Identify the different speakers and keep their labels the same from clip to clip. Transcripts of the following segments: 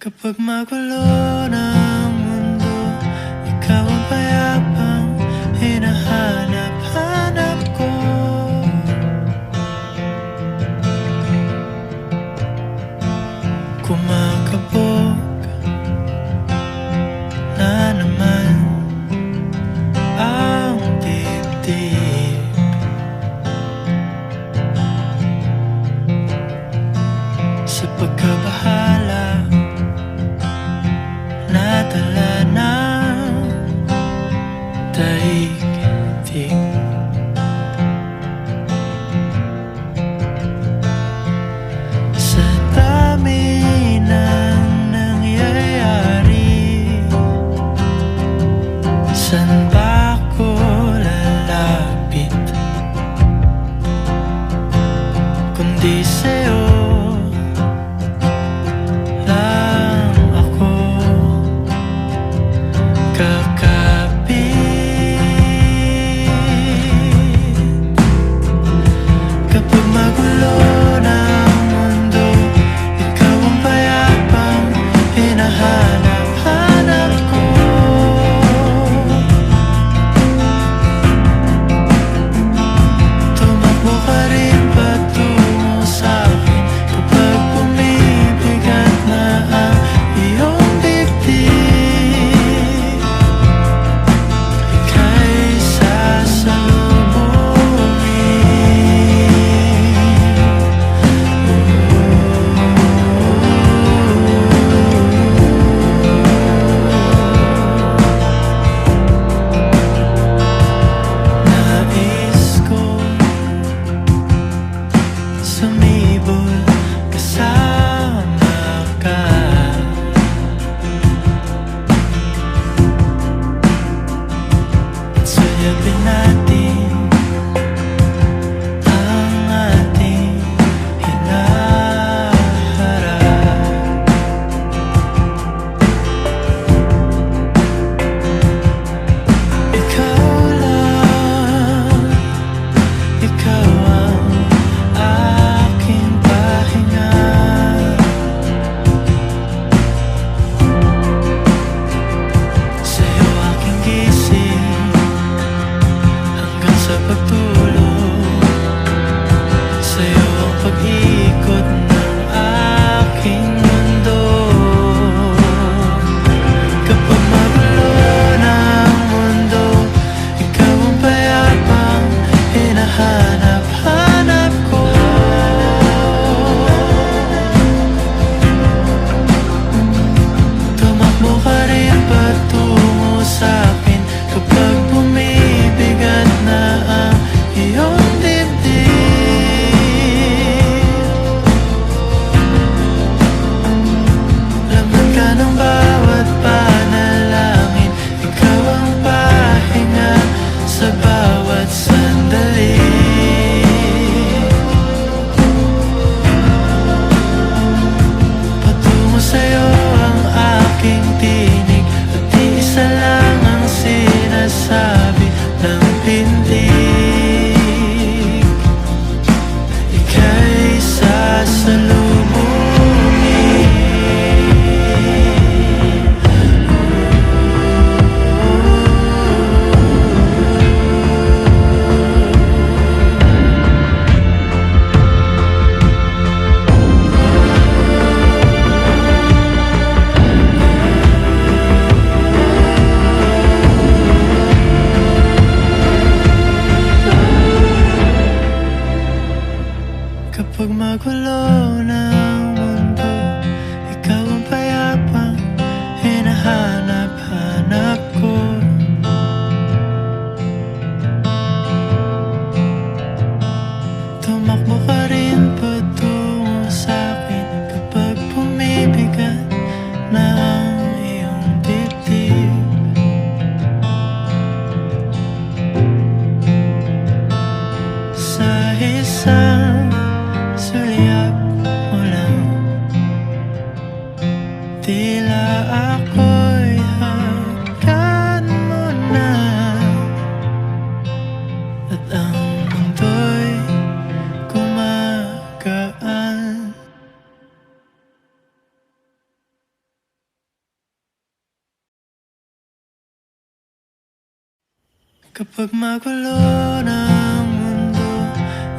Speaker 1: Kapag magulo ng mundo, ikaw ang payapang hinahanap-hanap ko. Kumakabog na naman ang dibdib. Sa pagkabahala nadala ng daigdig. Sa dami ng nangyayari, saan ba ako lalapit kundi sa'yo? Kapag magulo ng mundo, ikaw ang payapang hinahanap-hanap ko. Tumakbo ka rin patungo sa'kin kapag bumibigat na ang iyong dibdib. Sa isang sulyap mo lang, tila ako'y hagkan mo na, at ang mundo'y gumagaan. Kapag magulo ng mundo,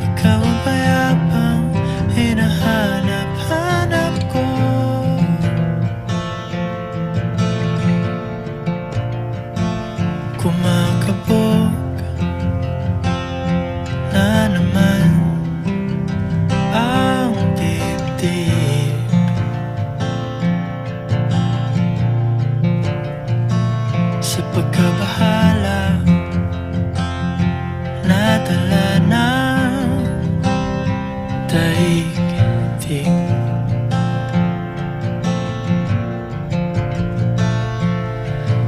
Speaker 1: ikaw ang payapang hinahanap-hanap ko. Kumakabog na naman ang dibdib. Sa pagkabahala, nadala ng daigdig.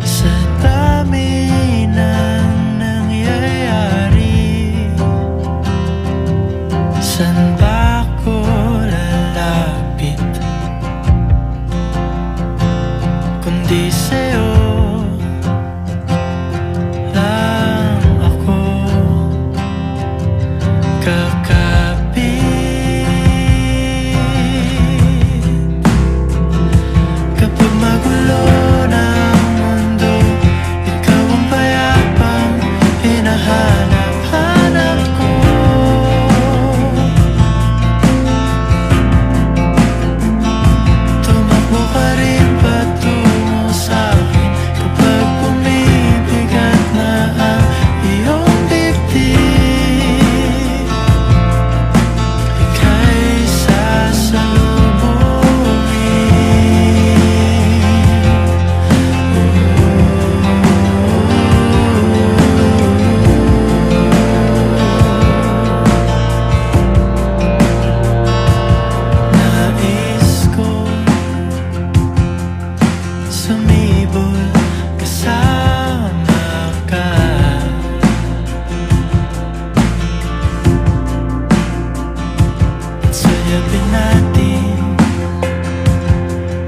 Speaker 1: Sa dami ng nangyayari, saan ba ako lalapit kundi sa'yo lang ako kakapit. Kapag magulo ng mundo, ikaw ang payapang hinahanap-hanap ko. Tumakbo ka rin patungo sa'kin kapag bumibigat na ang iyong dibdib. Ika'y nais ko sumibol kasama ka. At sayapin natin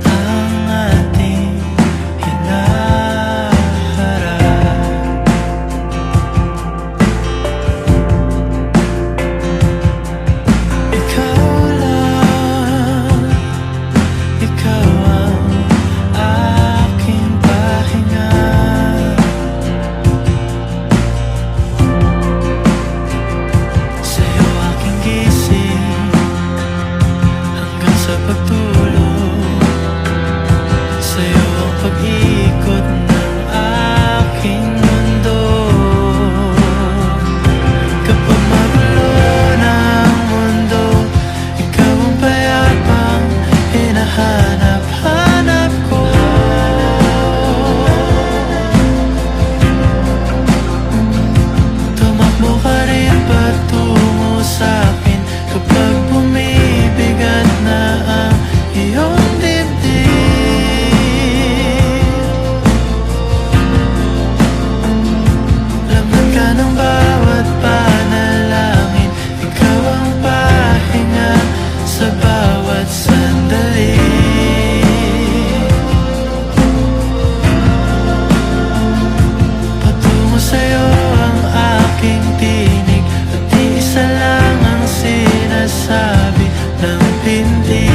Speaker 1: ang ating hinaharap. Ikaw lang, ikaw ang aking pahinga. Sa'yo aking gising hanggang sa pagtulog. Sa'yo ang pag-ikot ng aking mundo. Kapag magulo ng mundo, ikaw ang payapang hinahanap-hanap ko. Tumakbo ka rin patungo sa'kin kapag bumibigat na ang iyong dibdib. Laman ka ng bawat panalangin, ikaw ang pahinga sa bawat sandali. Patungo sa'yo ang aking tinig, at iisa lang ang sinasabi ng pindig.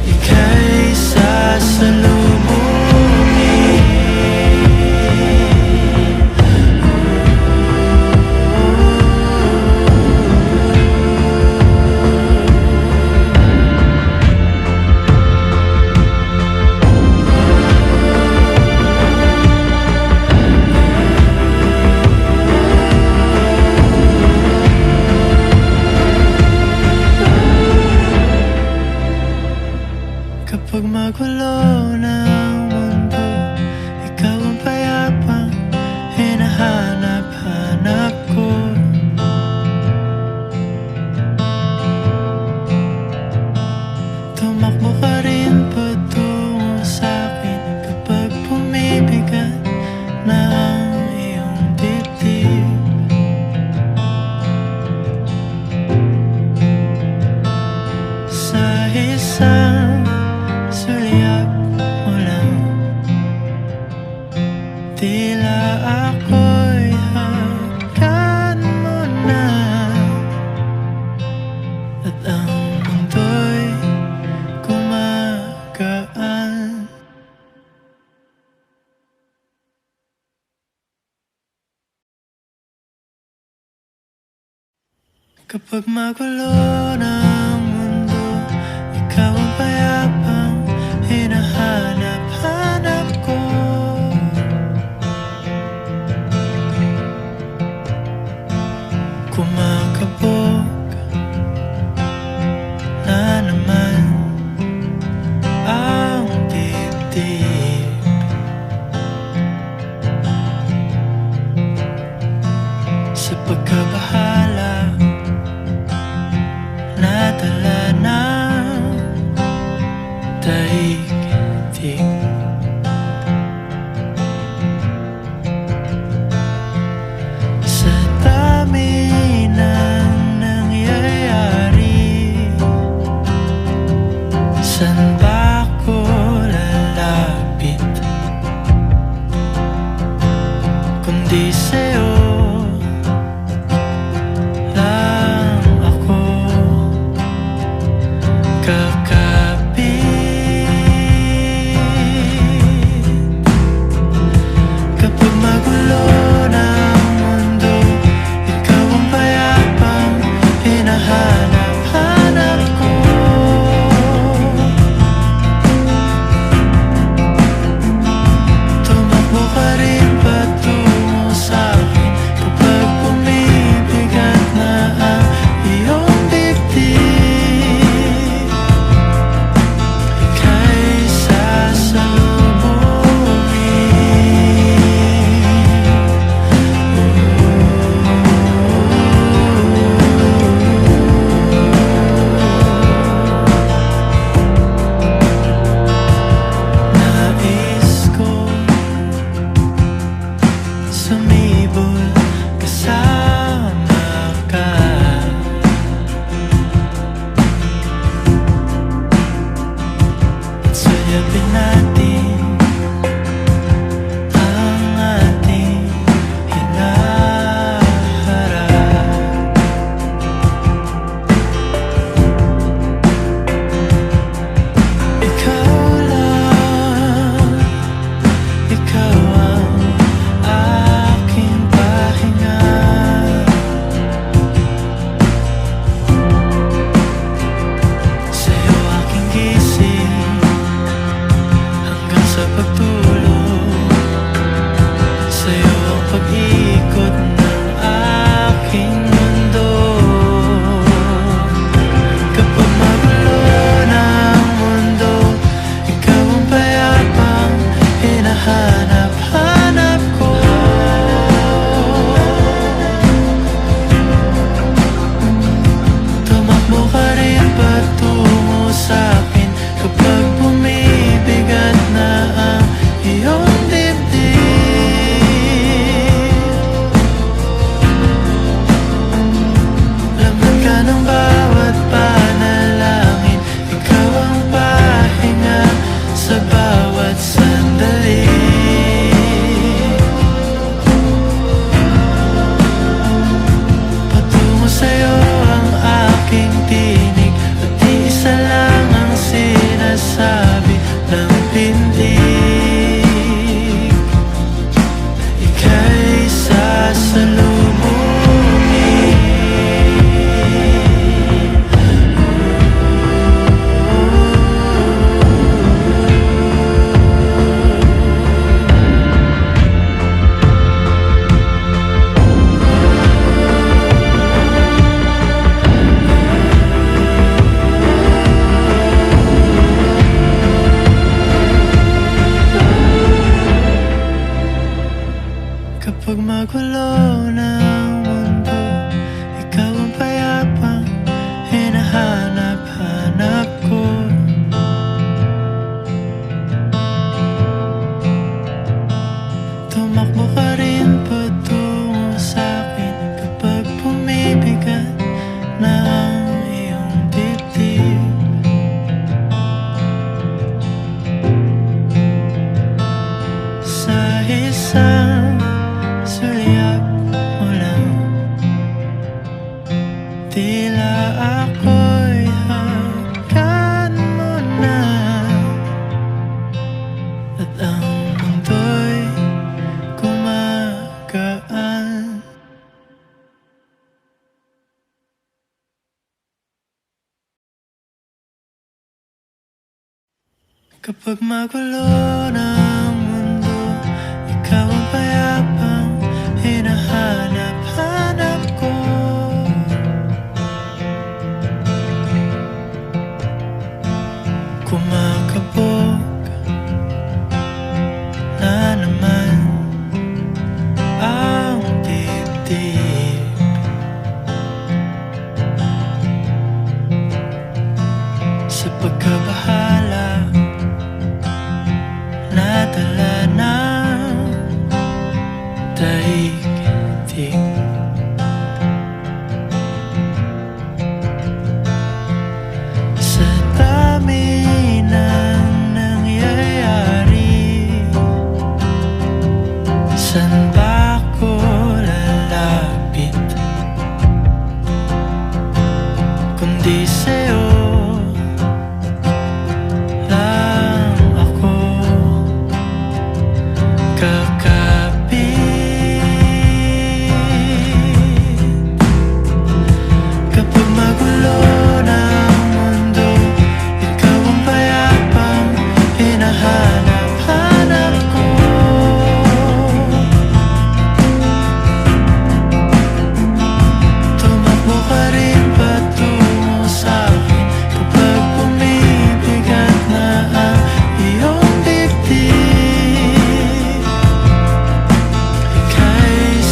Speaker 1: Ika'y sasalubungin. Kapag magulo ng mundo, ikaw ang payapang hinahanap-hanap ko. Tumakbo ka rin patungo sa'kin kapag bumibigat na ang iyong dibdib. Sa isang sulyap mo lang, tila ako'y hagkan mo na, at ang mundo'y gumagaan. Kapag magulo ng mundo, ikaw ang payapang hinahanap-hanap ko. Kumakabog na naman ang dibdib. Sa pagkabahala, nadala ng daigdig. Sa dami ng nangyayari, saan ba ako lalapit kundi sa'yo lang ako kakapit. Kapag magulo ng mundo, ikaw ang payapang hinahanap-hanap ko. Tumakbo ka rin patungo sa'kin kapag bumibigat na ang iyong dibdib. Kapag magulo ng mundo, ikaw ang payapang hinahanap-hanap ko. Kumakabog na naman ang dibdib. Sa pagkabahala, nadala ng daigdig. Sa dami ng nangyayari, saan ba ako lalapit kundi sa'yo lang ako kakapit. Kapag magulo ng mundo, ikaw ang payapang hinahanap-hanap ko. Tumakbo ka rin patungo sa'kin kapag bumibigat na ang iyong dibdib. Ika'y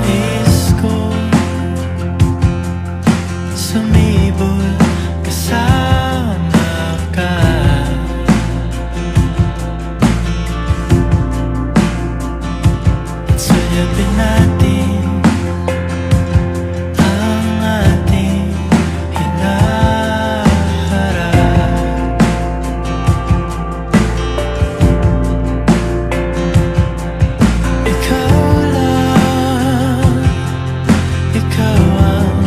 Speaker 1: nais ko sumibol kasama ka. At suyapin natin ang ating hinaharap. Ikaw lang, ikaw ang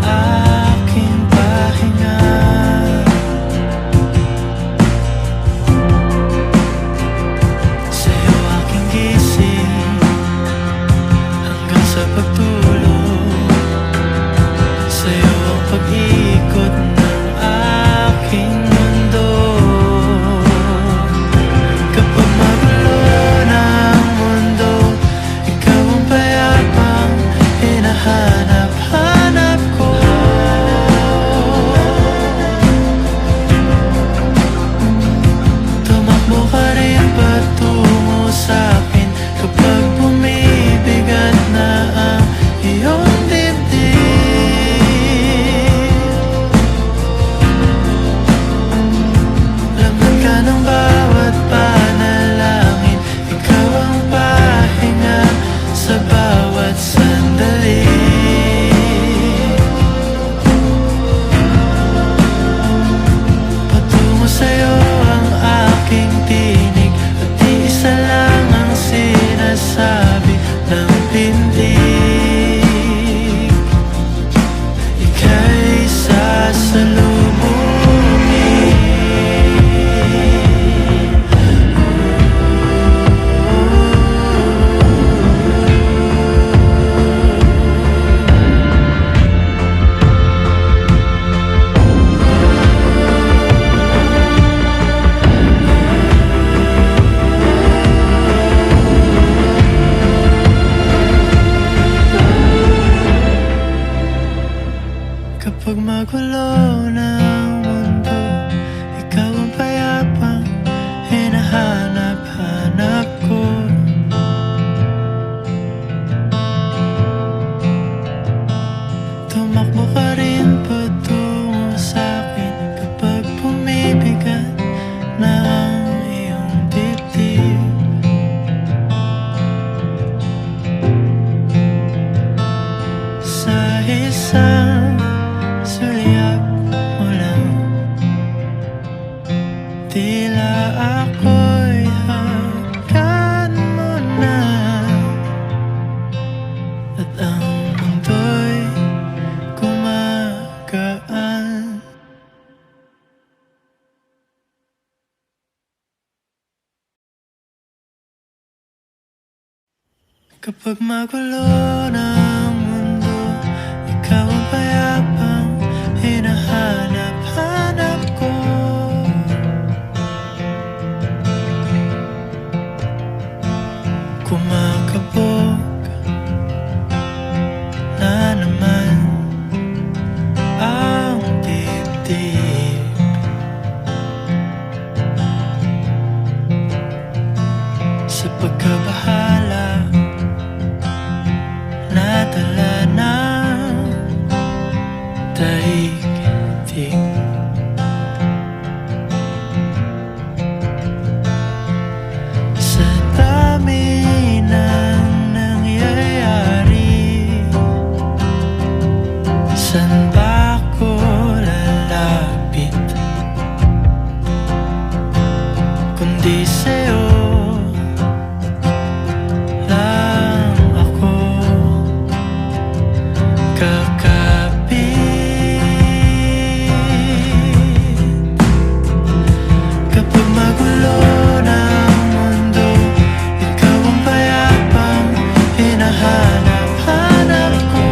Speaker 1: aking pahinga. Sa'yo aking gising hanggang sa pagtulog. Sa'yo ang pag-ikot ng aking mundo. Kapag magulo ng mundo, ikaw ang payapang hinahanap-hanap ko. Tumakbo ka rin patungo sa'kin kapag bumibigat na ang iyong dibdib. Laman ka ng bawat panalangin, ikaw ang pahinga sa bawat sandali. Patungo sa'yo ang aking tinig, at iisa lang ang sinasabi ng pindig. Ika'y sasalubungin. Kapag magulo ng mundo, ikaw ang payapang hinahanap-hanap ko. Tumakbo ka rin patungo sa'kin kapag bumibigat na ang iyong dibdib. Sa isang sulyap mo lang, tila ako'y hagkan mo na, at ang mundo'y gumagaan. Kapag magulo ng mundo, ikaw ang payapang hinahanap-hanap ko. Kumakabog na naman ang dibdib. Sa pagkabahala, nadala ng daigdig. Sa dami ng nangyayari, saan ba ako lalapit kundi sa'yo lang ako kakapit. Kapag magulo ng mundo, ikaw ang payapang hinahanap-hanap ko.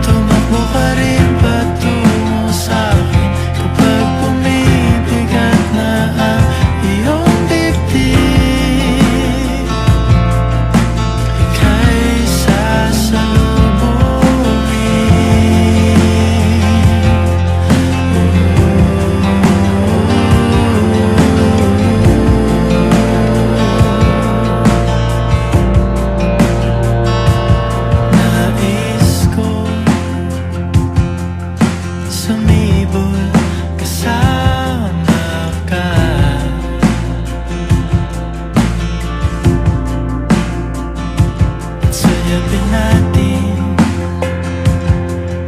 Speaker 1: Tumakbo ka rin patungo sa'kin kapag bumibigat na ang iyong dibdib. Ika'y nais ko sumibol kasama ka. At sayapin natin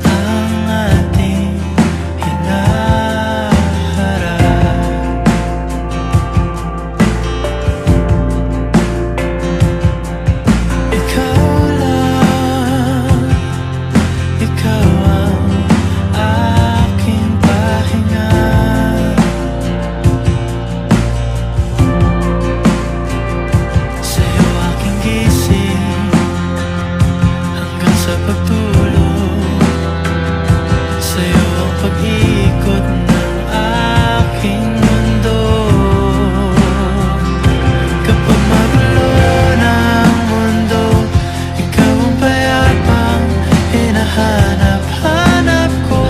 Speaker 1: ang ating hinaharap. Ikaw lang, ikaw ang aking pahinga. Sa'yo aking gising hanggang sa pagtulog. Sa'yo ang pag-ikot ng aking mundo. Kapag magulo ng mundo, ikaw ang payapang hinahanap-hanap ko.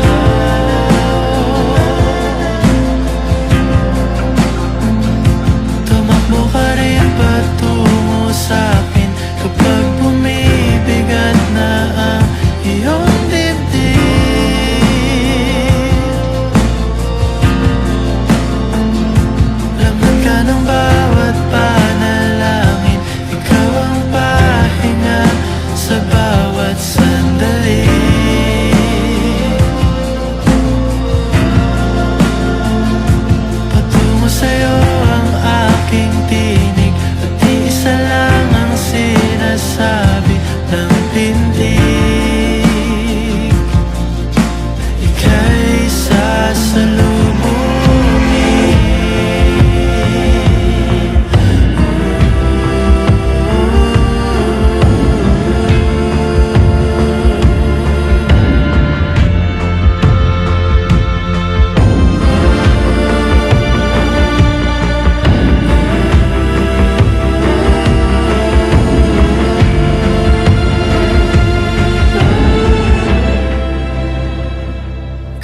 Speaker 1: Tumakbo ka rin patungo sa'kin kapag bumibigat na ang iyong dibdib. Laman ka ng bawat panalangin, ikaw ang pahinga sa bawat sandali. Patungo sa'yo ang aking tinig, at iisa lang ang sinasabi ng tindig. Ika'y sasalubungin.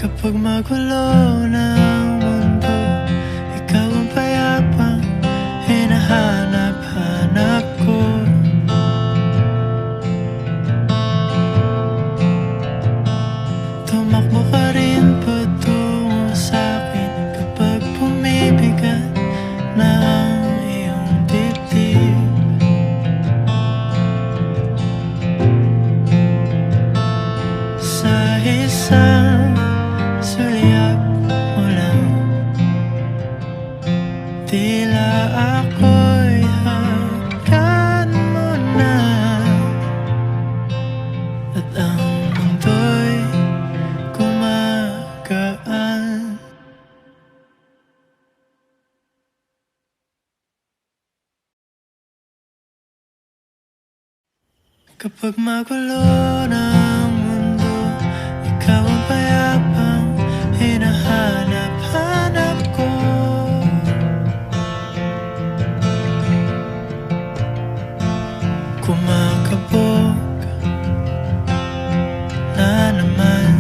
Speaker 1: Kapag magulo ng mundo, ikaw ang payapang hinahanap-hanap ko. Tumakbo ka rin patungo sa'kin kapag bumibigat na ang iyong dibdib. Sa isang sulyap mo lang, tila ako'y hanggan mo na, at ang mundo'y gumagaan. Kapag magulo ng mundo, ikaw ang payapang hinahanap-hanap ko. Kumakabog na naman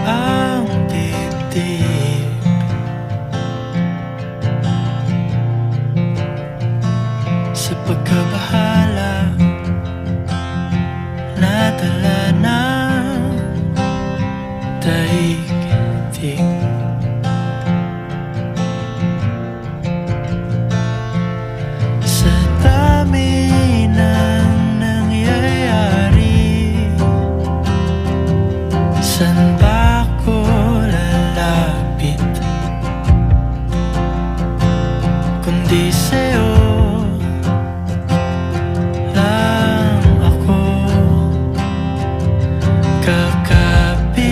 Speaker 1: ang dibdib. Sa pagkabahala, nadala ng daigdig. Sa dami ng nangyayari, saan ba ako lalapit kundi sa'yo lang ako kakapit.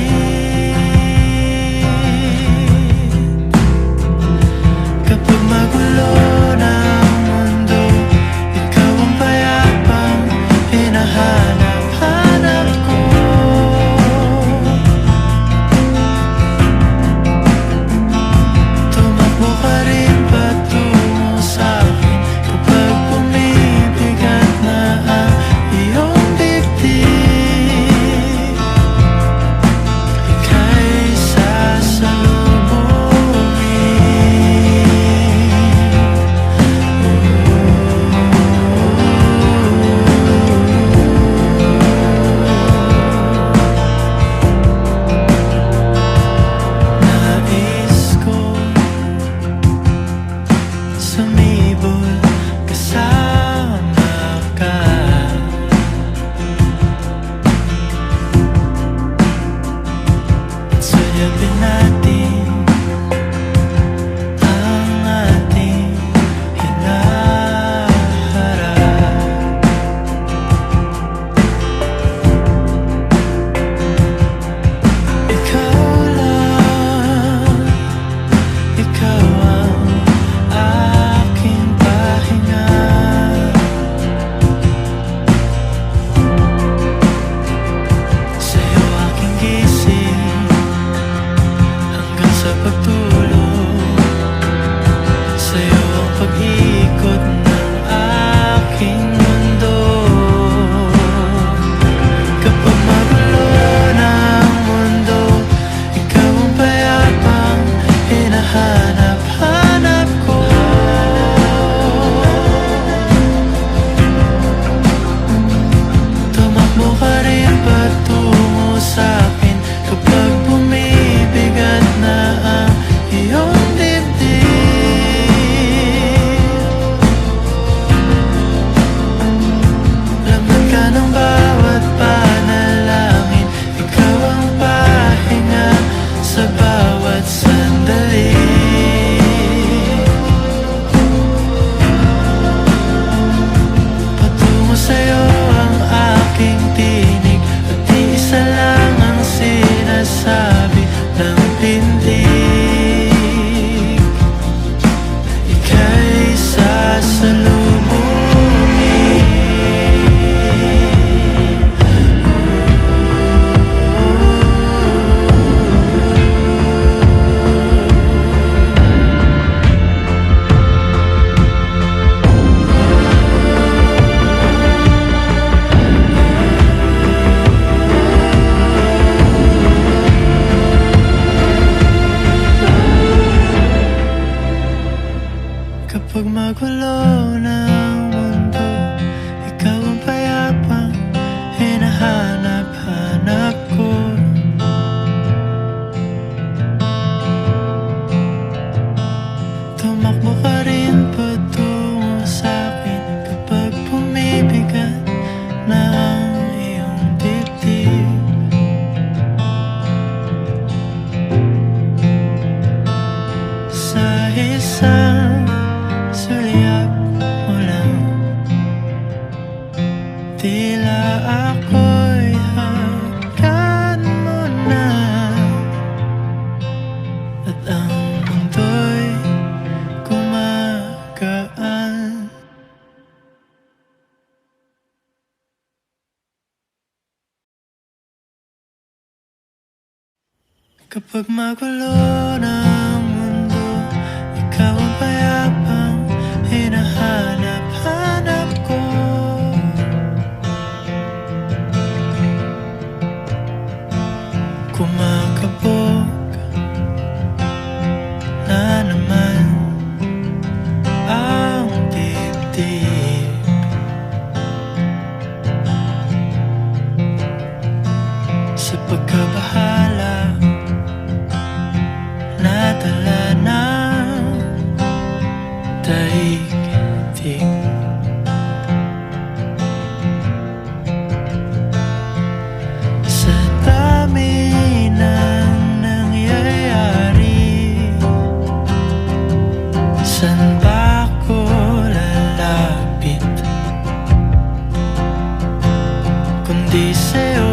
Speaker 1: Kapag magulo ng mundo, ikaw ang payapang hinahanap-hanap ko. Tumakbo ka rin patungo sa'kin kapag bumibigat na ang iyong dibdib. Kapag magulo ng mundo, ikaw ang payapang hinahanap-hanap ko. Kumakabog na naman ang dibdib. Sa pagkabahala, nadala ng daigdig. Sa dami ng nangyayari, saan ba ako lalapit kundi sa'yo?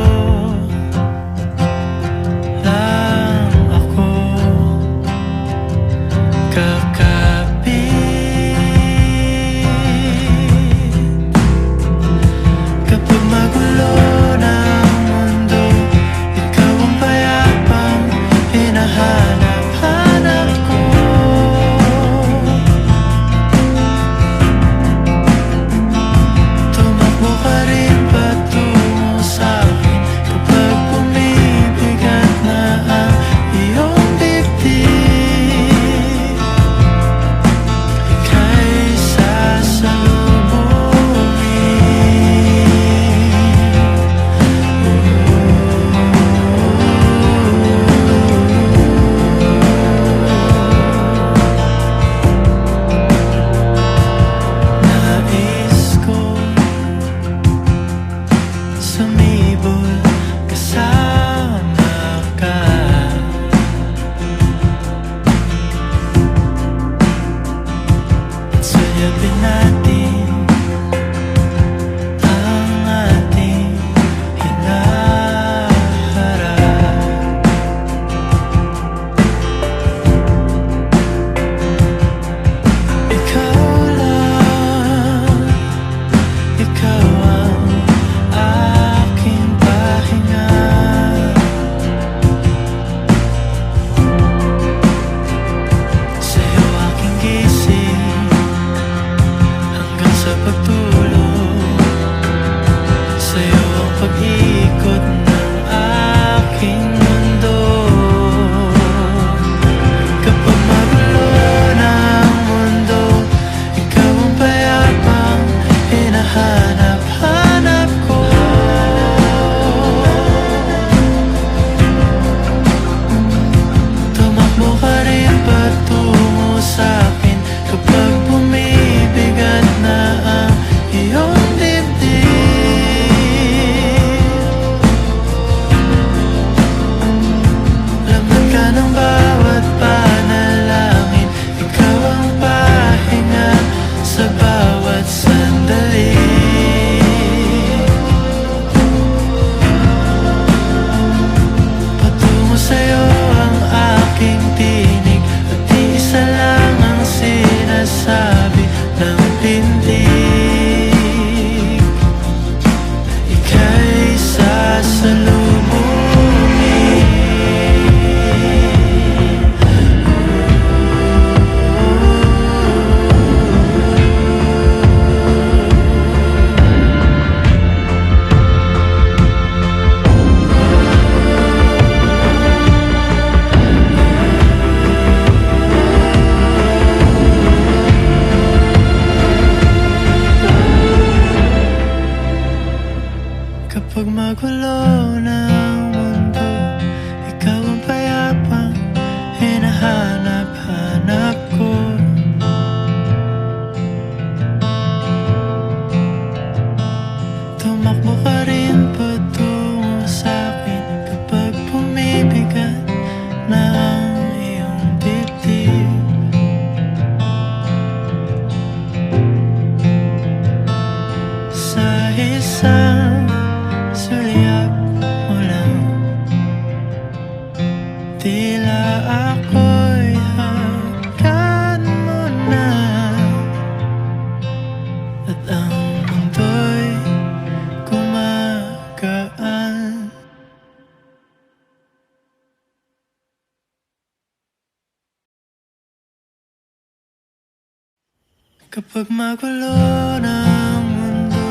Speaker 1: Kapag magulo ng mundo,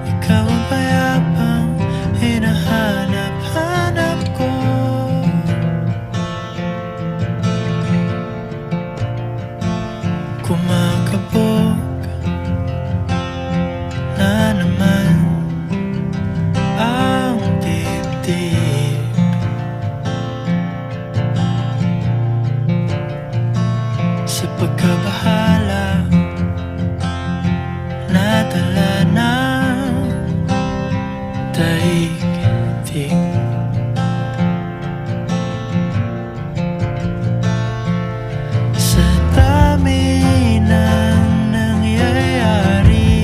Speaker 1: ikaw ang payapang hinahanap-hanap ko. Kumakabog na naman ang dibdib. Sa pagkabahala, nadala ng daigdig. Sa dami ng nangyayari,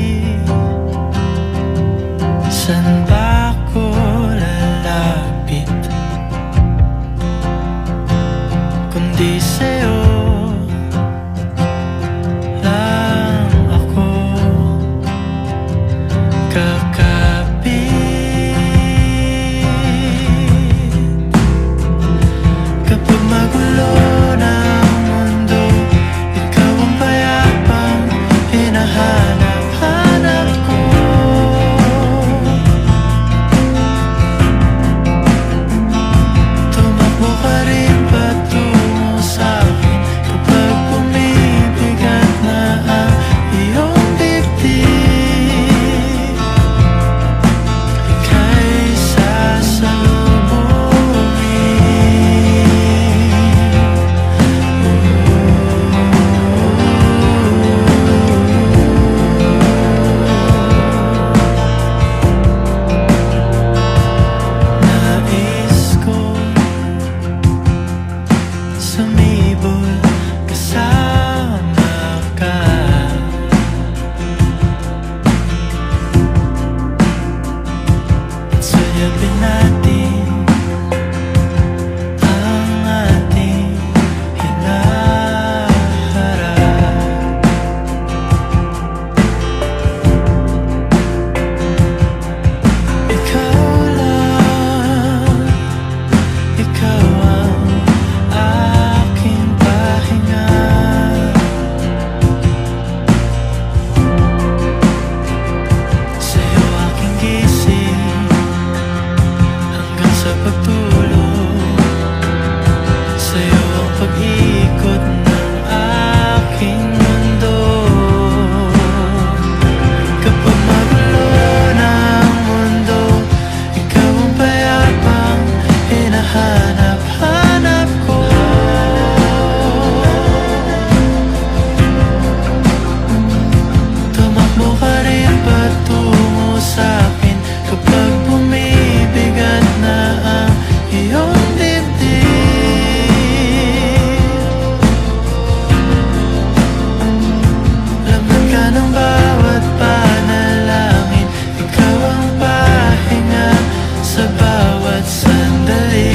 Speaker 1: saan ba ko lalapit kundi sa'yo lang ako kakapit. Kapag magulo ng mundo, ikaw ang payapang hinahanap-hanap ko. Tumakbo ka rin patungo sa'kin kapag bumibigat na ang iyong dibdib. Ika'y nais ko sumibol kasama ka. At suyapin natin ang ating hinaharap. Ikaw lang, ikaw ang aking pahinga. Sa'yo aking gising hanggang sa pagtulog. Sa'yo ang pag-ikot ng aking mundo. Kapag magulo ng mundo, ikaw ang payapang hinahanap-hanap ko. Tumakbo ka rin patungo sa'kin kapag bumibigat na ang iyong dibdib. Laman ka ng bawat panalangin, ikaw ang pahinga sa bawat sandali.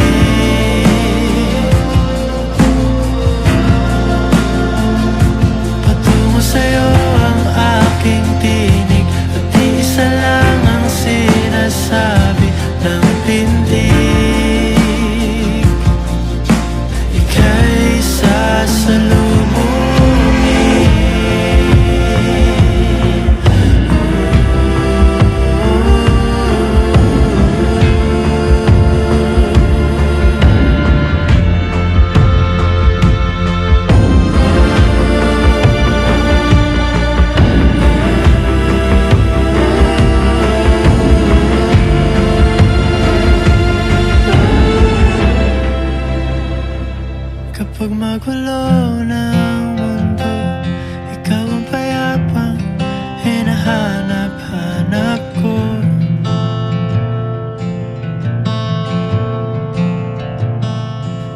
Speaker 1: Patungo sa'yo ang aking tinig, at iisa lang ang sinasabi ng pintig. Ika'y sasalubungin. Kapag magulo ng mundo, ikaw ang payapang hinahanap-hanap ko.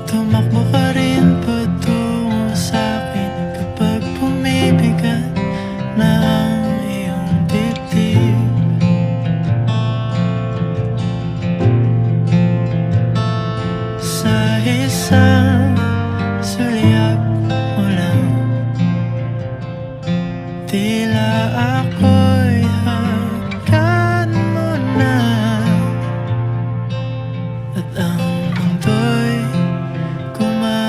Speaker 1: Tumakbo ka rin patungo sa'kin kapag bumibigat na ang iyong dibdib. Sa isang sulyap mo lang, tila ako'y hagkan mo na. At ang mundo'y kumain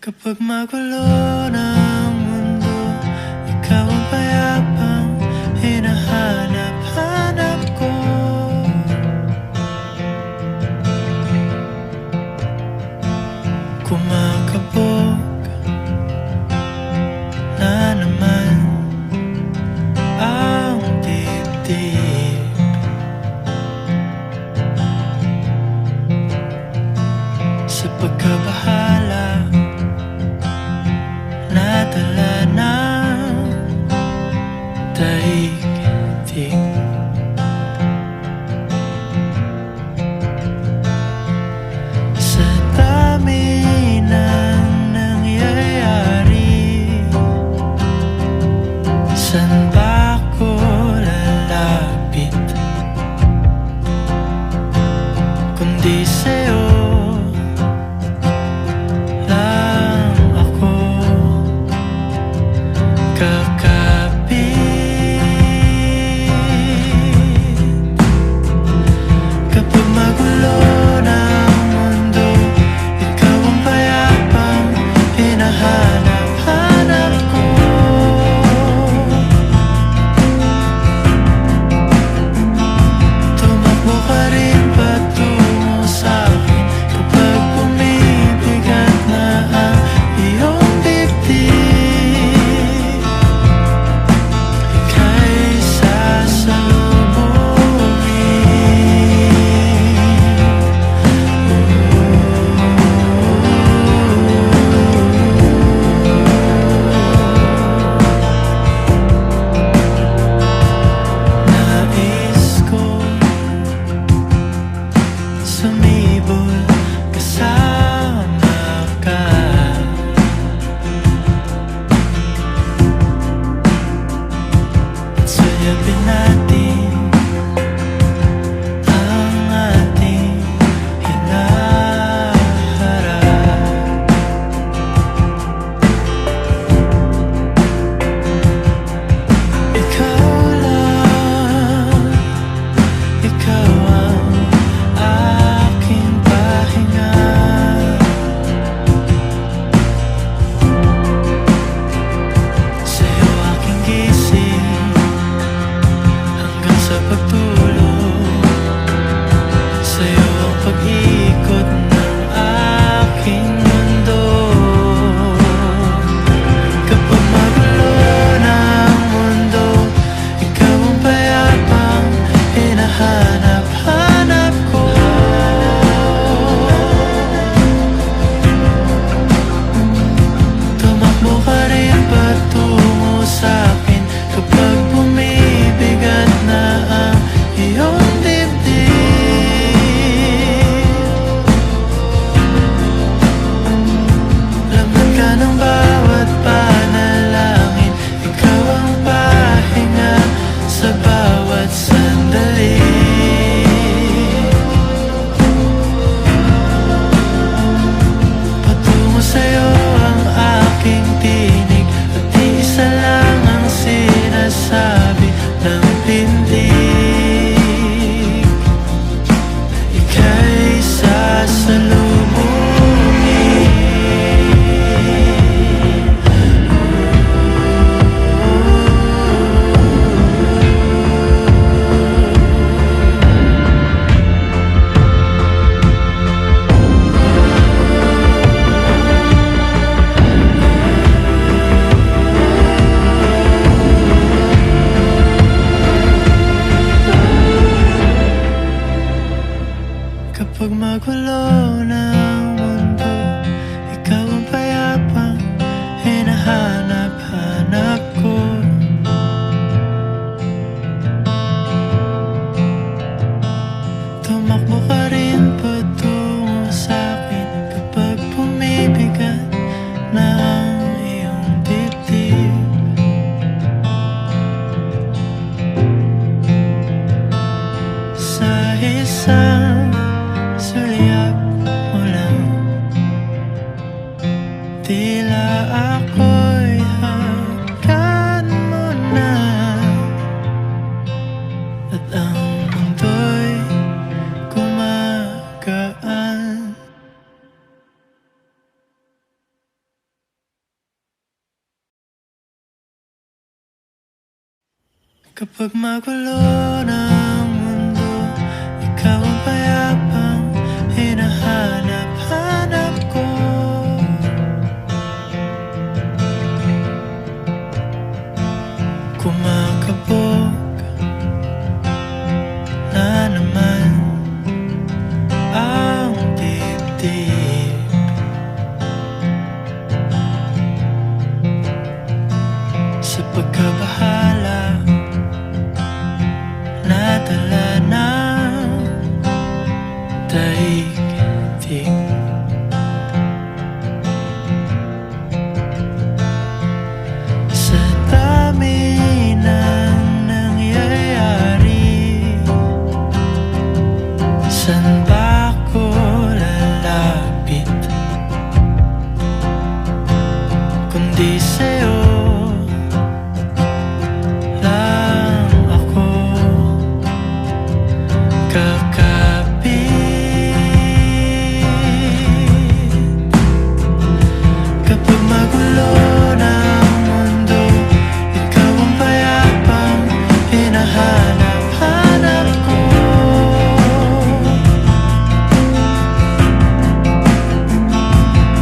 Speaker 1: Kapag magulo ng mundo, ikaw ang payapang hinahanap-hanap ko. Kumakabog na naman ang dibdib. Sa pagkabahala, nadala ng daigdig. Sa dami ng nangyayari, saan ba ako lalapit kundi sa'yo lang ako kakapit. Kapag magulo ng mundo, ikaw ang payapang hinahanap-hanap ko. Tumakbo ka rin patungo sa'kin kapag bumibigat na ang iyong dibdib. Ika'y nais ko sumibol kasama ka. At suyapin natin ang ating hinaharap. Ikaw lang, ikaw ang aking pahinga. Sa'yo aking gising hanggang sa pagtulog. Sa'yo ang pag-ikot ng aking mundo. Kapag magulo ng mundo, ikaw ang payapang hinahanap-hanap ko. Tumakbo ka rin patungo sa'kin kapag bumibigat na ang iyong dibdib. Laman ka ng bawat panalangin, ikaw ang pahinga sa bawat sandali. Patungo sa'yo ang aking tinig, at isa lang ang sinasabi ng pindig. Ika'y sasalubungin. Kapag magulo ng mundo, ikaw ang payapang hinahanap-hanap ko. Tumakbo ka rin patungo sa'kin kapag bumibigat na ang iyong dibdib. Sa isang sulyap mo lang, tila ako'y Kapag magulo ng mundo, ikaw ang payapang hinahanap-hanap ko. Kumakabog na naman ang dibdib. Sa pagkabahala, nadala ng daigdig. Sa dami ng nangyayari, saan ba ako lalapit kundi sa'yo lang ako kakapit. Kapag magulo ng mundo, ikaw ang payapang hinahanap-hanap ko.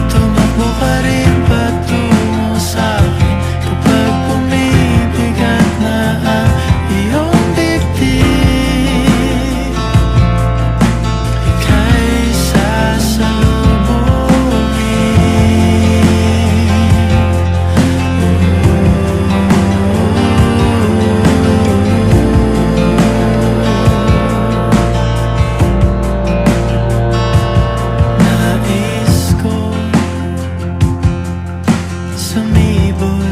Speaker 1: Tumakbo ka rin patungo sa'kin kapag bumibigat na ang iyong dibdib. Ika'y nais ko sumibol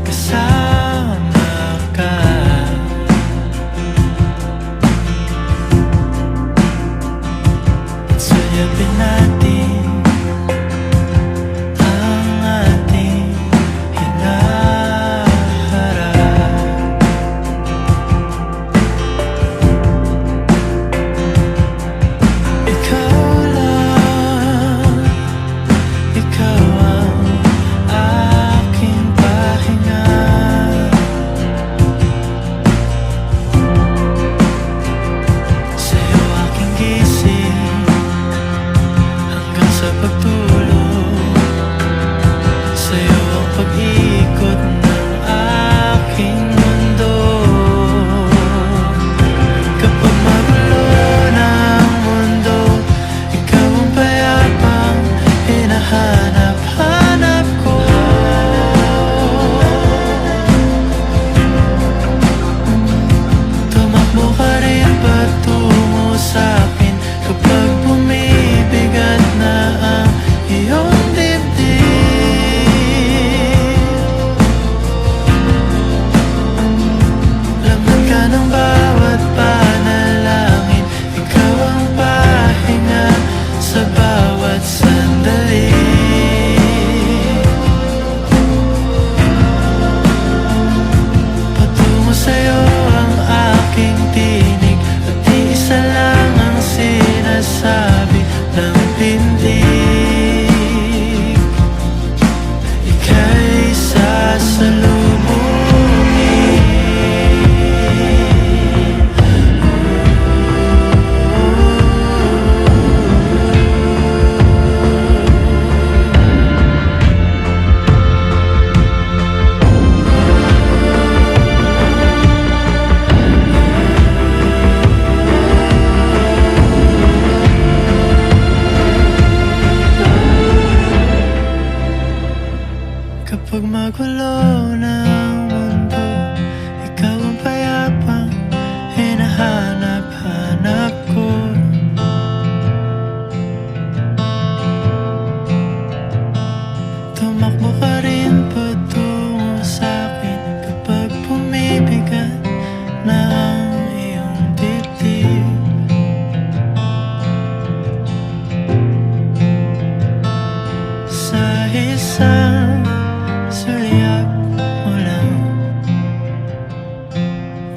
Speaker 1: kasama ka. At suyapin natin ang ating hinaharap. Ikaw lang, ikaw ang aking pahinga. Sa'yo aking gising hanggang sa pagtulog. Sa'yo ang pag-ikot ng aking mundo. Kapag magulo ng mundo, ikaw ang payapang hinahanap-hanap ko. Tumakbo ka rin patungo sa'kin kapag bumibigat na ang iyong dibdib. Laman ka ng bawat panalangin, ikaw ang pahinga sa bawat sandali. Patungo sa'yo ang aking tinig, at iisa lang ang sinasabi ng pindig. Ika'y sasalubungin. Kapag magulo ng mundo, ikaw ang payapang hinahanap-hanap ko. Tumakbo ka rin patungo sa'kin kapag bumibigat na ang iyong dibdib. Sa isang sulyap mo lang,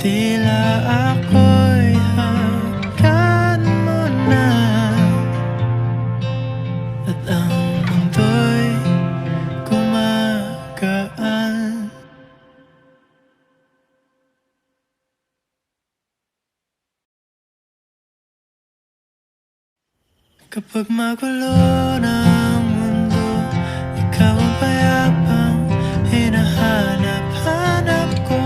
Speaker 1: tila ako'y Kapag magulo ng mundo, ikaw ang payapang hinahanap-hanap ko.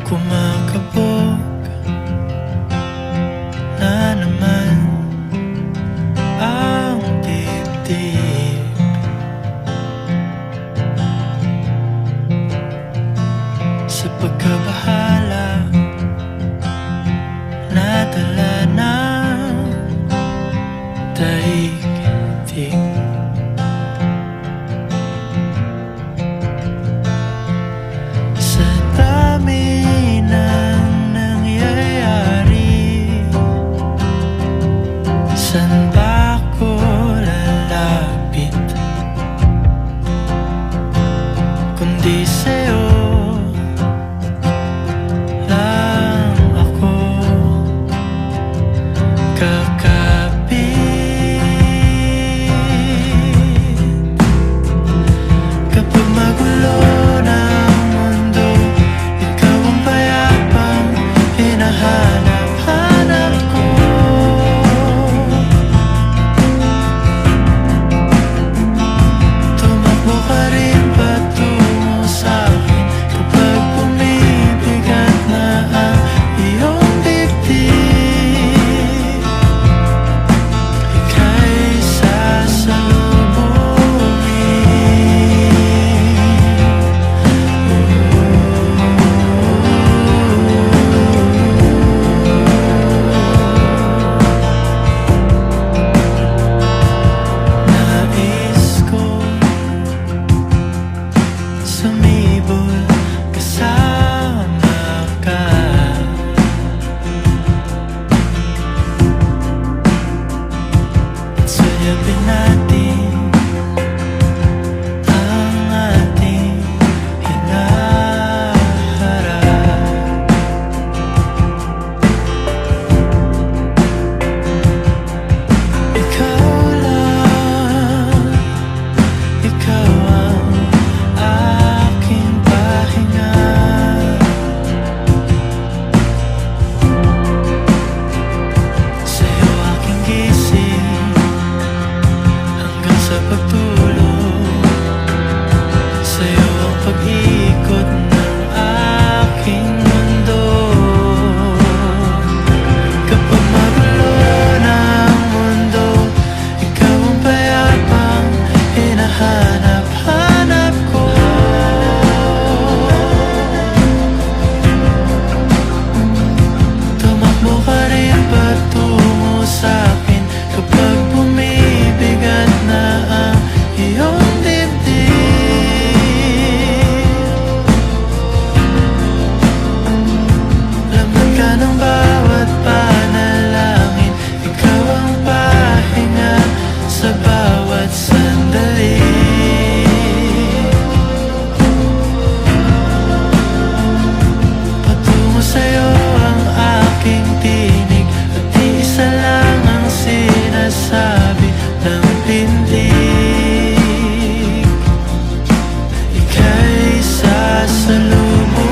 Speaker 1: Kumakabog na naman ang dibdib. Sa pagkabahala, nadala ng daigdig. Sa dami ng nangyayari, saan ba ako lalapit kundi sa'yo lang ako kakapit. Kapag magulo ng mundo, ikaw ang payapang hinahanap-hanap ko. Tumakbo ka rin patungo sa'kin kapag bumibigat na ang iyong dibdib. Ika'y nais ko sumibol kasama ka. At suyapin natin ang ating hinaharap. Ikaw lang, ikaw ang aking pahinga. Sa'yo aking gising hanggang sa pagtulog. Sa'yo ang pag-ikot ng aking mundo. Kapag magulo ng mundo, ikaw ang payapang hinahanap-hanap ko. Tumakbo ka rin patungo sa'kin kapag bumibigat na ang iyong dibdib. Laman ka ng bawat panalangin, ikaw ang pahinga sa bawat sandali. Patungo sa'yo ang aking tinig, at isa lang ang sinasabi ng pindig. Ika'y sasalubungin.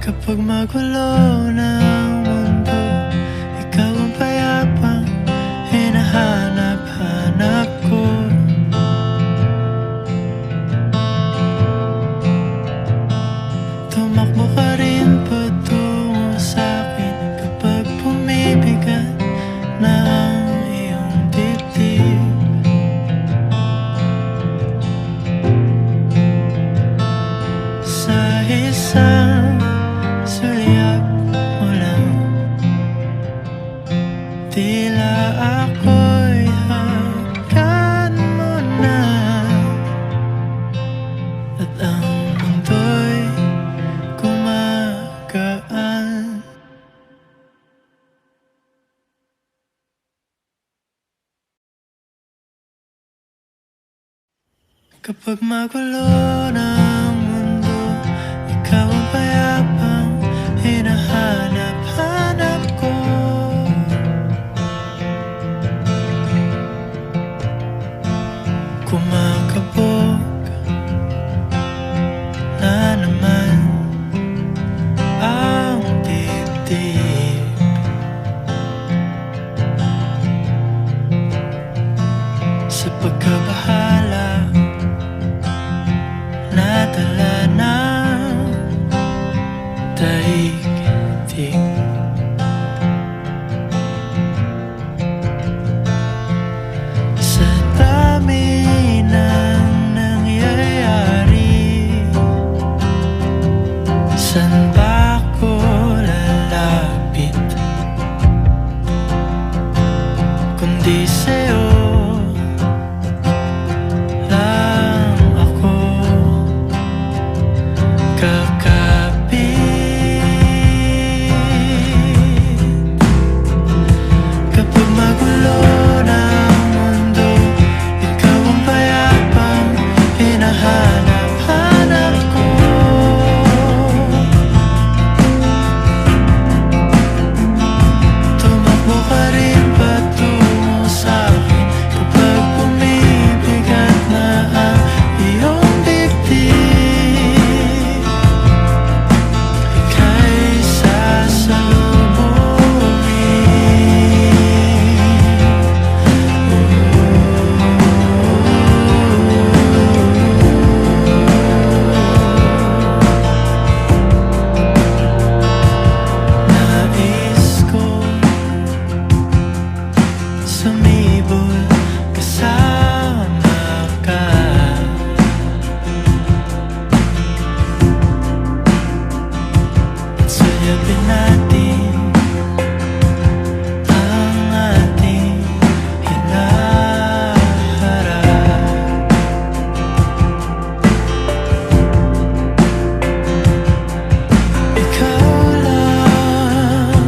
Speaker 1: Kapag magulo ng mundo, ikaw ang payapang hinahanap-hanap ko. Tumakbo ka rin patungo sa'kin kapag bumibigat na ang iyong dibdib. Sa isang sulyap mo lang Kapag magulo ng mundo, ikaw ang payapang hinahanap-hanap ko. Kumakabog na naman ang dibdib. Sa pagkabahala nadala ng daigdig. Sa dami ng nangyayari, saan ba ako lalapit kundi sa'yo lang ako kakapit. Kapag magulo ng mundo, ikaw ang payapang hinahanap-hanap ko. Tumakbo ka rin patungo sa'kin kapag bumibigat na ang iyong dibdib. Ika'y nais ko sumibol kasama ka. At suyapin natin ang ating hinaharap. Ikaw lang,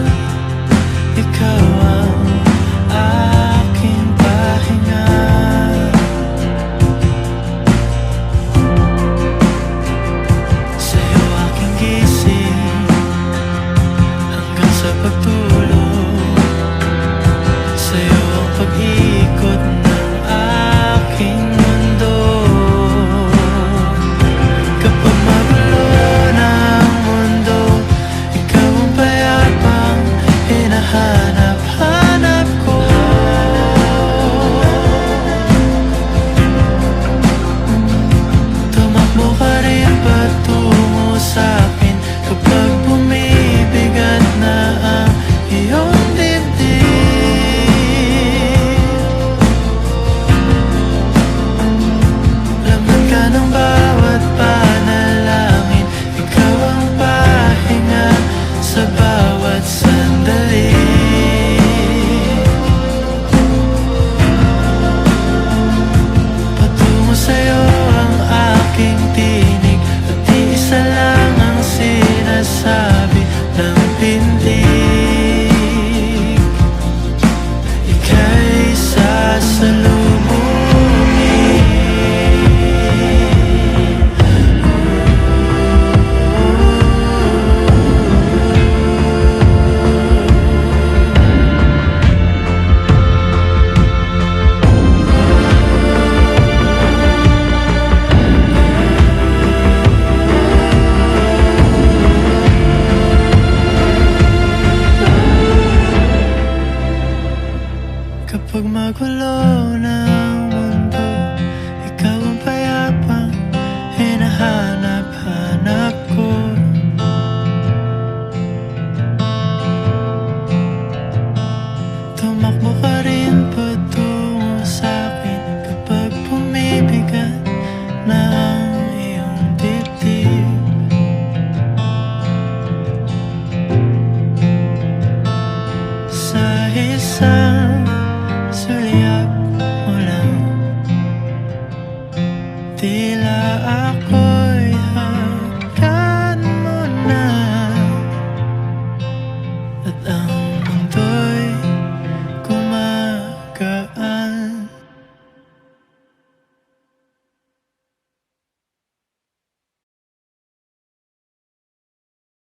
Speaker 1: ikaw ang aking pahinga. Sa'yo aking gising hanggang sa pagtulog. Sa'yo ang pag-ikot ng aking mundo. Kapag magulo ng mundo, ikaw ang payapang hinahanap-hanap ko. Tumakbo ka rin patungo sa'kin kapag bumibigat na ang iyong dibdib. Laman ka ng bawat panalangin, ikaw ang pahinga sa bawat sandali. Patungo sa'yo ang aking tinig, at iisa lang ang sinasabi ng pindig. Ika'y sasalubungin. Kapag magulo ng mundo, ikaw ang payapang hinahanap-hanap ko. Tumakbo ka rin patungo sa'kin kapag bumibigat na ang iyong dibdib. Sa isang sulyap mo lang, tila ako